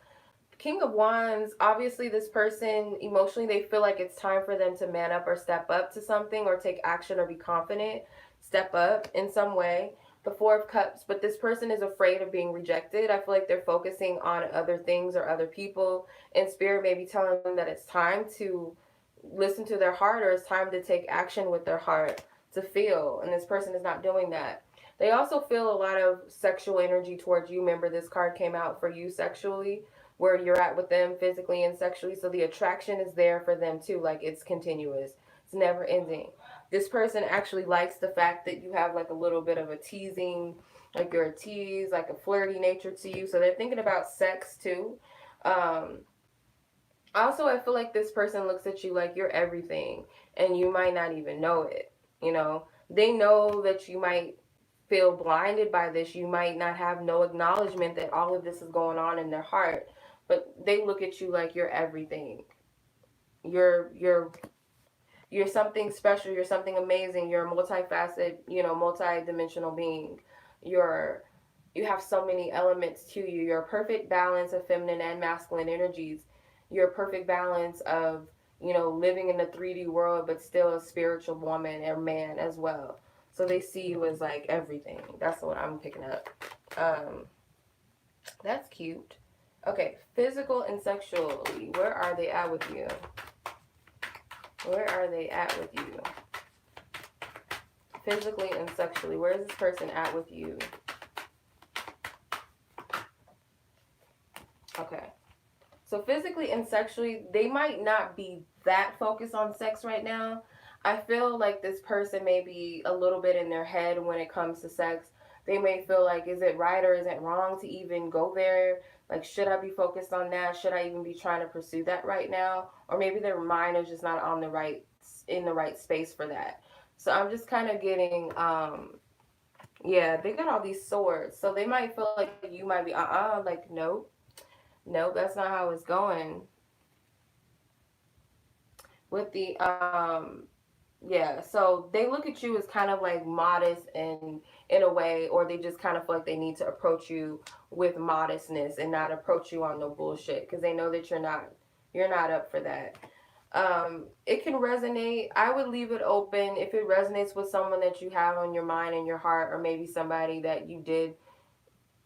King of Wands, obviously this person, emotionally, they feel like it's time for them to man up or step up to something, or take action or be confident, step up in some way. The Four of Cups, but this person is afraid of being rejected. I feel like they're focusing on other things or other people, and Spirit may be telling them that it's time to listen to their heart, or it's time to take action with their heart to feel, and this person is not doing that. They also feel a lot of sexual energy towards you. Remember, this card came out for you sexually, where you're at with them physically and sexually. So the attraction is there for them too. Like, it's continuous. It's never ending. This person actually likes the fact that you have like a little bit of a teasing, like you're a tease, like a flirty nature to you. So they're thinking about sex too. Also, I feel like this person looks at you like you're everything, and you might not even know it. You know, they know that you might feel blinded by this. You might not have no acknowledgement that all of this is going on in their heart, but they look at you like you're everything. You're something special. You're something amazing. You're a multifaceted, multi-dimensional being. You're you have so many elements to you. You're a perfect balance of feminine and masculine energies. You're a perfect balance of, living in the 3D world, but still a spiritual woman or man as well. So they see you as like everything. That's what I'm picking up. Um, that's cute. Okay, physical and sexually, where are they at with you? Where are they at with you? Physically and sexually, where is this person at with you? Okay. So physically and sexually, they might not be that focused on sex right now. I feel like this person may be a little bit in their head when it comes to sex. They may feel like, is it right or is it wrong to even go there? Like, should I be focused on that? Should I even be trying to pursue that right now? Or maybe their mind is just not on the right, in the right space for that. So I'm just kind of getting, yeah, they got all these swords. So they might feel like you might be, like, nope. Nope, that's not how it's going. With the yeah, so they look at you as kind of like modest and in a way, or they just kind of feel like they need to approach you with modestness and not approach you on no bullshit because they know that you're not up for that. It can resonate. I would leave it open if it resonates with someone that you have on your mind and your heart, or maybe somebody that you did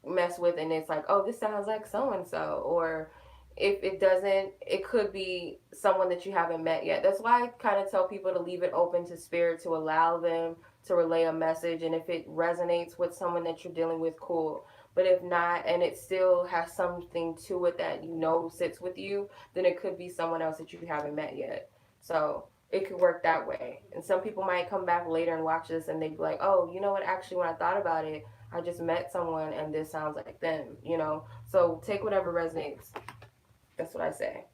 mess with and it's like, oh, this sounds like so and so. Or if it doesn't, it could be someone that you haven't met yet. That's why I kind of tell people to leave it open to spirit, to allow them to relay a message. And if it resonates with someone that you're dealing with, cool. But if not, and it still has something to it that sits with you, then it could be someone else that you haven't met yet. So it could work that way. And some people might come back later and watch this and they'd be like, oh, you know what, actually when I thought about it, I just met someone and this sounds like them. So take whatever resonates. That's what I say.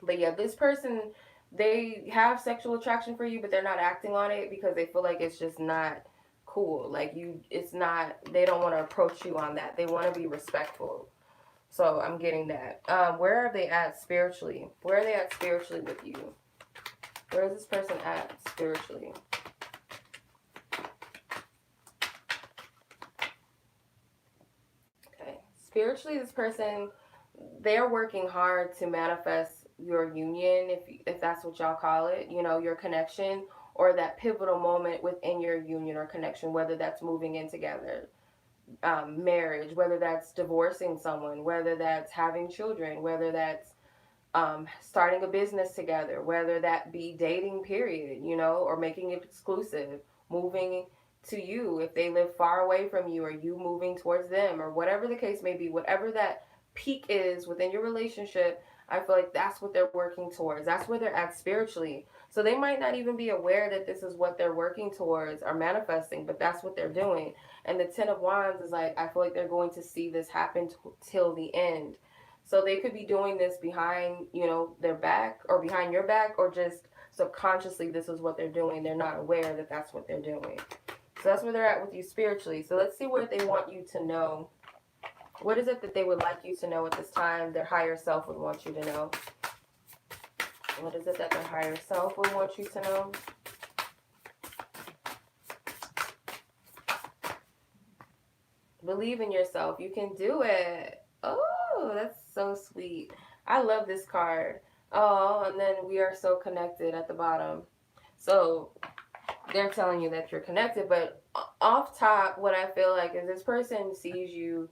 But yeah, this person, they have sexual attraction for you, but they're not acting on it because they feel like it's just not cool. Like it's not, they don't want to approach you on that. They want to be respectful. So I'm getting that. Where are they at spiritually? Where are they at spiritually with you? Where is this person at spiritually? Okay. Spiritually, this person, they're working hard to manifest your union, if that's what y'all call it, your connection, or that pivotal moment within your union or connection, whether that's moving in together, marriage, whether that's divorcing someone, whether that's having children, whether that's starting a business together, whether that be dating, period, or making it exclusive, moving to you if they live far away from you, or you moving towards them, or whatever the case may be, whatever that peak is within your relationship. I feel like that's what they're working towards. That's where they're at spiritually. So they might not even be aware that this is what they're working towards or manifesting, but that's what they're doing. And the Ten of Wands is like, I feel like they're going to see this happen till the end. So they could be doing this behind, their back or behind your back, or just subconsciously this is what they're doing. They're not aware that that's what they're doing. So that's where they're at with you spiritually. So let's see what they want you to know. What is it that they would like you to know at this time? Their higher self would want you to know. What is it that their higher self would want you to know? Believe in yourself. You can do it. Oh, that's so sweet. I love this card. Oh, and then we are so connected at the bottom. So they're telling you that you're connected, but off top, what I feel like is this person sees you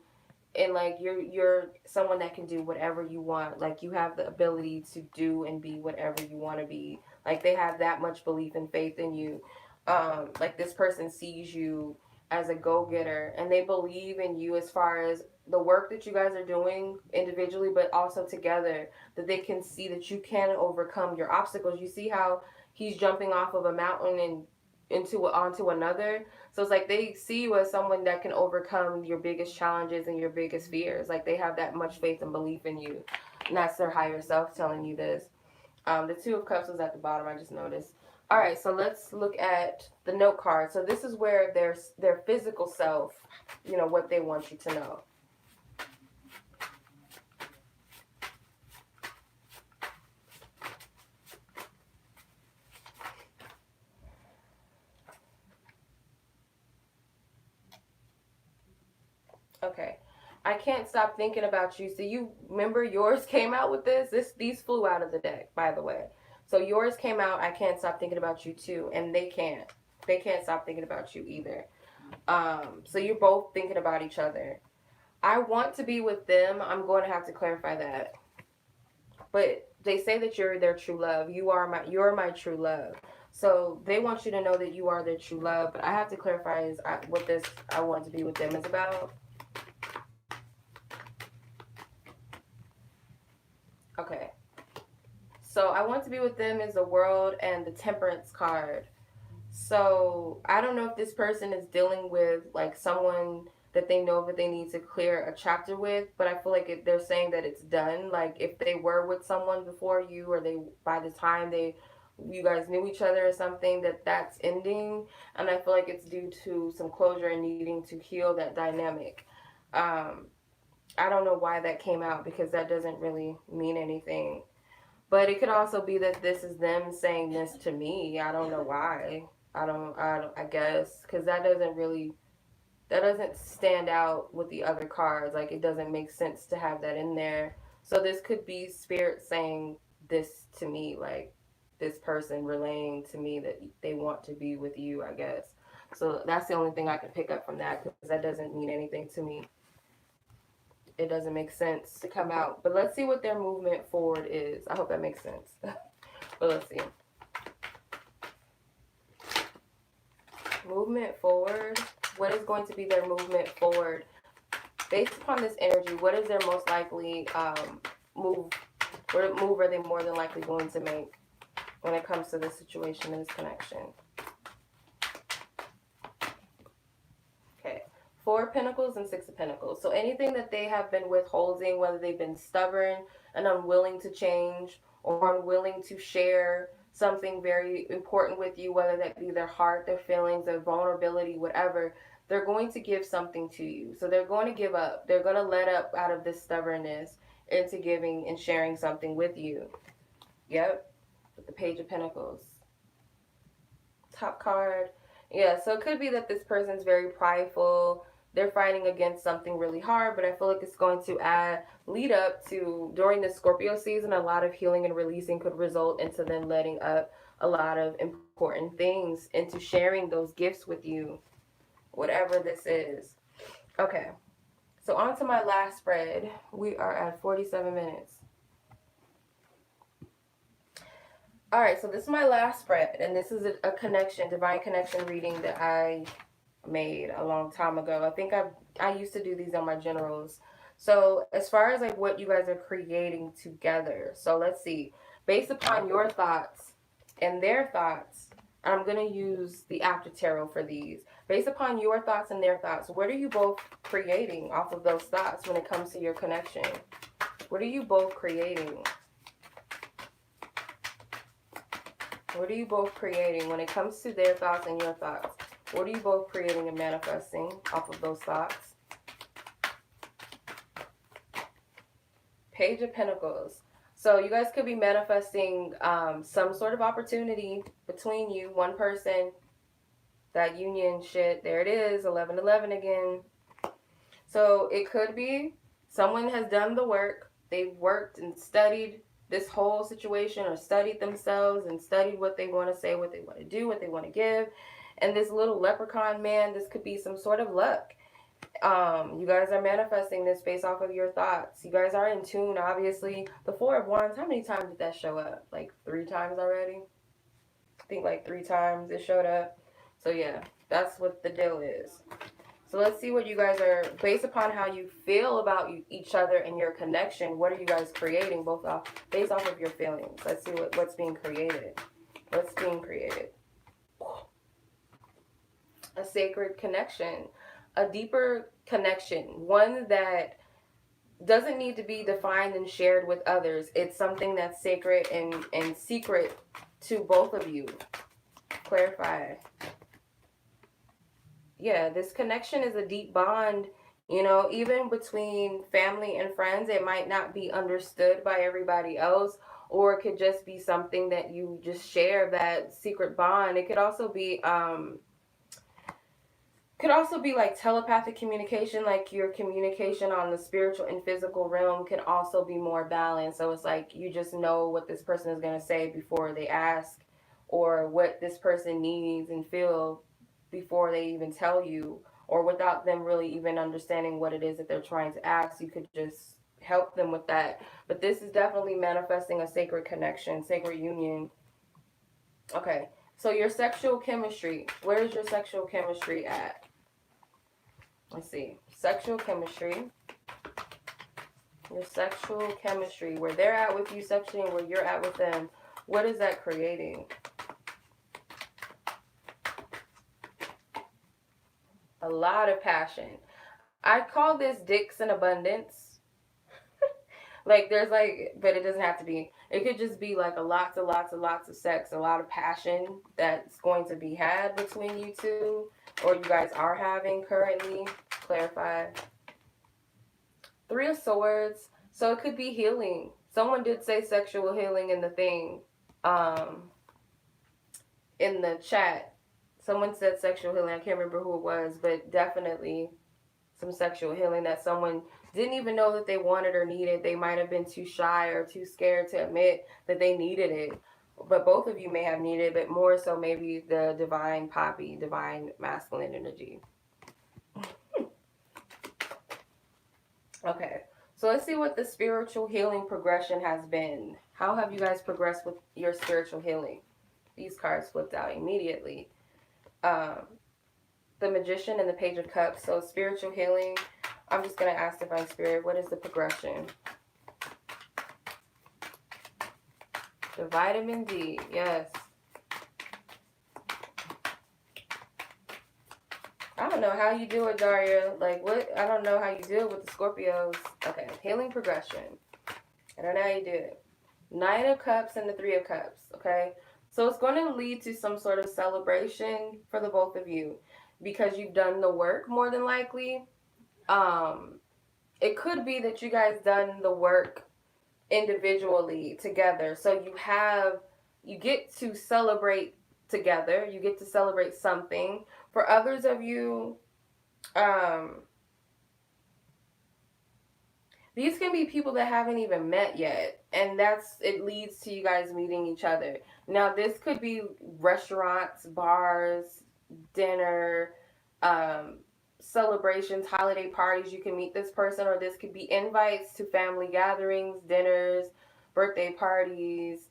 and like you're someone that can do whatever you want. Like you have the ability to do and be whatever you want to be. Like they have that much belief and faith in you. Like this person sees you as a go-getter, and they believe in you as far as the work that you guys are doing individually, but also together, that they can see that you can overcome your obstacles. You see how he's jumping off of a mountain and onto another. So it's like they see you as someone that can overcome your biggest challenges and your biggest fears. Like they have that much faith and belief in you. And that's their higher self telling you this. The Two of Cups was at the bottom, I just noticed. All right, so let's look at the note card. So this is where their physical self, you know, what they want you to know. Okay. I can't stop thinking about you. So you remember yours came out with this? These flew out of the deck, by the way. So yours came out, I can't stop thinking about you too, and they can't. They can't stop thinking about you either. So you're both thinking about each other. I want to be with them. I'm going to have to clarify that. But they say that you're their true love. You're my true love. So they want you to know that you are their true love. But I have to clarify what this I want to be with them is about. Okay. So I want to be with them is the World and the Temperance card. So I don't know if this person is dealing with like someone that they know that they need to clear a chapter with, but I feel like they're saying that it's done. Like if they were with someone before you, or they by the time you guys knew each other or something, that's ending, and I feel like it's due to some closure and needing to heal that dynamic. I don't know why that came out because that doesn't really mean anything. But it could also be that this is them saying this to me. I don't know why. I guess because that doesn't stand out with the other cards. Like it doesn't make sense to have that in there. So this could be spirit saying this to me, like this person relaying to me that they want to be with you, I guess. So that's the only thing I can pick up from that because that doesn't mean anything to me. It doesn't make sense to come out. But let's see what their movement forward is. I hope that makes sense. But let's see. Movement forward. What is going to be their movement forward? Based upon this energy, what is their most likely move? What move are they more than likely going to make when it comes to this situation and this connection? Okay. Four of Pentacles and Six of Pentacles. So anything that they have been withholding, whether they've been stubborn and unwilling to change or unwilling to share something very important with you, whether that be their heart, their feelings, their vulnerability, whatever, they're going to give something to you. So they're going to give up. They're going to let up out of this stubbornness into giving and sharing something with you. Yep. With the Page of Pentacles. Top card. Yeah, so it could be that this person's very prideful. They're fighting against something really hard, but I feel like it's going to lead up to, during the Scorpio season, a lot of healing and releasing could result into them letting up a lot of important things, into sharing those gifts with you, whatever this is. Okay, so on to my last spread. We are at 47 minutes. All right, so this is my last spread, and this is a connection, divine connection reading that I made a long time ago. I think I used to do these on my generals. So as far as like what you guys are creating together, so let's see, based upon your thoughts and their thoughts, I'm going to use the after tarot for these. Based upon your thoughts and their thoughts, what are you both creating off of those thoughts when it comes to your connection? What are you both creating? What are you both creating when it comes to their thoughts and your thoughts? What are you both creating and manifesting off of those thoughts? Page of Pentacles. So you guys could be manifesting some sort of opportunity between you, one person, that union shit. There it is, 1111 again. So it could be someone has done the work. They've worked and studied this whole situation, or studied themselves and studied what they want to say, what they want to do, what they want to give. And this little leprechaun man, this could be some sort of luck. You guys are manifesting this based off of your thoughts. You guys are in tune, obviously. The Four of Wands, how many times did that show up? Like 3 times already? I think like 3 times it showed up. So yeah, that's what the deal is. So let's see what you guys are, based upon how you feel about each other and your connection, what are you guys creating based off of your feelings? Let's see what's being created. What's being created? A sacred connection. A deeper connection. One that doesn't need to be defined and shared with others. It's something that's sacred and secret to both of you. Clarify. Yeah, this connection is a deep bond. You know, even between family and friends, it might not be understood by everybody else, or it could just be something that you just share, that secret bond. It could also be like telepathic communication, like your communication on the spiritual and physical realm can also be more balanced. So it's like you just know what this person is going to say before they ask, or what this person needs and feel before they even tell you, or without them really even understanding what it is that they're trying to ask. You could just help them with that. But this is definitely manifesting a sacred connection, sacred union. Okay, so your sexual chemistry, where's your sexual chemistry at? Let's see. Sexual chemistry. Your sexual chemistry. Where they're at with you sexually and where you're at with them. What is that creating? A lot of passion. I call this dicks in abundance. Like there's like, but it doesn't have to be. It could just be like a lots and lots and lots of sex, a lot of passion that's going to be had between you two, or you guys are having currently. Clarify. Three of Swords. So it could be healing. Someone did say sexual healing in the thing, in the chat. Someone said sexual healing. I can't remember who it was, but definitely some sexual healing that someone didn't even know that they wanted or needed. They might have been too shy or too scared to admit that they needed it. But both of you may have needed it, but more so maybe the divine Papi, divine masculine energy. Okay, so let's see what the spiritual healing progression has been. How have you guys progressed with your spiritual healing? These cards flipped out immediately. The Magician and the Page of Cups. So spiritual healing. I'm just going to ask Divine Spirit, what is the progression? The vitamin D, yes. I don't know how you do it, Daria. Like, what? I don't know how you deal with the Scorpios. Okay, healing progression. I don't know how you do it. Nine of Cups and the Three of Cups, okay? So it's going to lead to some sort of celebration for the both of you because you've done the work, more than likely. It could be that you guys done the work individually together. So you get to celebrate together. You get to celebrate something. For others of you, these can be people that haven't even met yet, and it leads to you guys meeting each other. Now, this could be restaurants, bars, dinner, celebrations, holiday parties. You can meet this person, or this could be invites to family gatherings, dinners, birthday parties,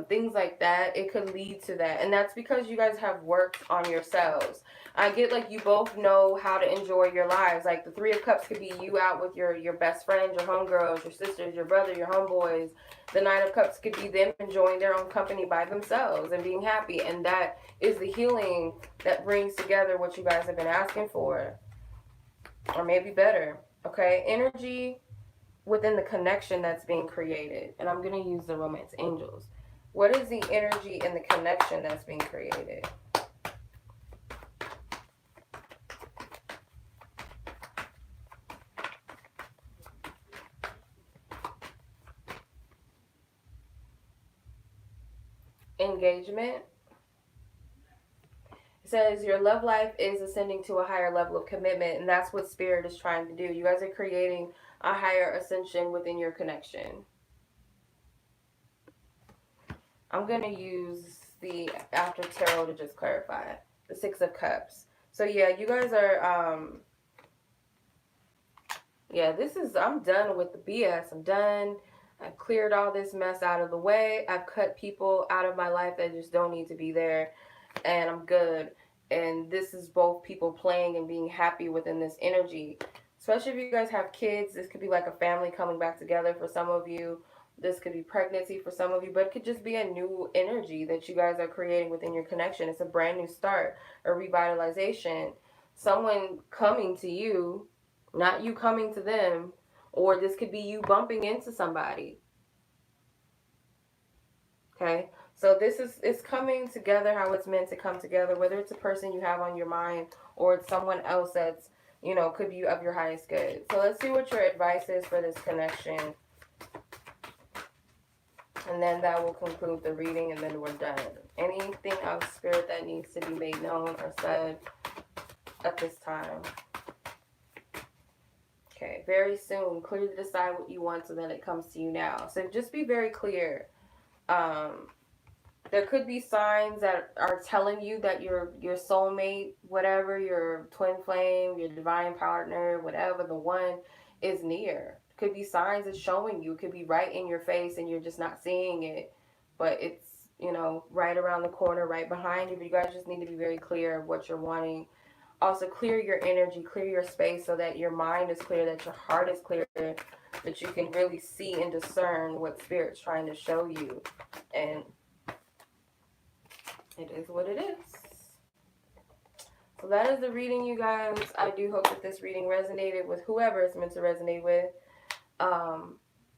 things like that. It could lead to that, and that's because you guys have worked on yourselves. I get like you both know how to enjoy your lives. Like the Three of Cups could be you out with your best friends, your homegirls, your sisters, your brother, your homeboys. The Nine of Cups could be them enjoying their own company by themselves and being happy. And that is the healing that brings together what you guys have been asking for. Or maybe better. Okay? Energy within the connection that's being created. And I'm going to use the Romance Angels. What is the energy in the connection that's being created? Engagement. It says your love life is ascending to a higher level of commitment, and that's what Spirit is trying to do. You guys are creating a higher ascension within your connection. I'm going to use the After Tarot to just clarify. The Six of Cups. So yeah, you guys are, yeah, I'm done with the BS. I'm done. I've cleared all this mess out of the way. I've cut people out of my life that just don't need to be there. And I'm good. And this is both people playing and being happy within this energy. Especially if you guys have kids. This could be like a family coming back together for some of you. This could be pregnancy for some of you. But it could just be a new energy that you guys are creating within your connection. It's a brand new start. A revitalization. Someone coming to you. Not you coming to them. Or this could be you bumping into somebody. Okay? So this is, it's coming together how it's meant to come together, whether it's a person you have on your mind or it's someone else that's, you know, could be of your highest good. So let's see what your advice is for this connection. And then that will conclude the reading, and then we're done. Anything else, Spirit, that needs to be made known or said at this time? Okay, very soon. Clearly decide what you want so that it comes to you now. So just be very clear. There could be signs that are telling you that your soulmate, whatever, your twin flame, your divine partner, whatever, the one is near. Could be signs it's showing you. It could be right in your face and you're just not seeing it. But it's, you know, right around the corner, right behind you. But you guys just need to be very clear of what you're wanting. Also, clear your energy, clear your space so that your mind is clear, that your heart is clear, that you can really see and discern what Spirit's trying to show you. And it is what it is. So that is the reading, you guys. I do hope that this reading resonated with whoever it's meant to resonate with.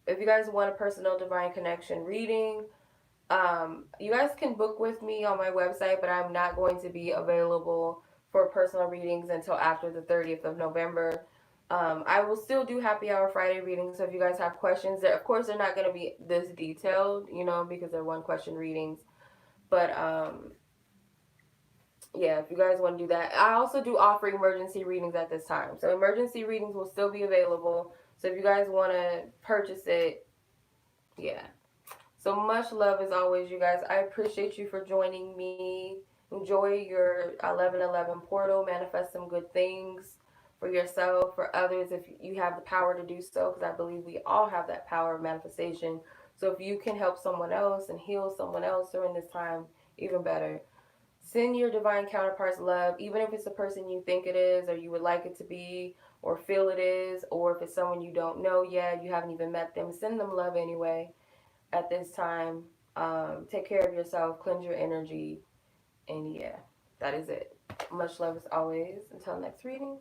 If you guys want a personal divine connection reading, you guys can book with me on my website, but I'm not going to be available for personal readings until after the 30th of November. I will still do happy hour Friday readings, so if you guys have questions, of course they're not going to be this detailed, you know, because they're one question readings. But yeah, if you guys want to do that. I also do offer emergency readings at this time. So emergency readings will still be available. So if you guys want to purchase it, yeah. So much love as always, you guys. I appreciate you for joining me. Enjoy your 11/11 portal. Manifest some good things for yourself, for others, if you have the power to do so, because I believe we all have that power of manifestation. So if you can help someone else and heal someone else during this time, even better. Send your divine counterparts love, even if it's the person you think it is or you would like it to be or feel it is, or if it's someone you don't know yet, you haven't even met them, send them love anyway at this time. Take care of yourself, cleanse your energy, and yeah, that is it. Much love as always. Until next reading.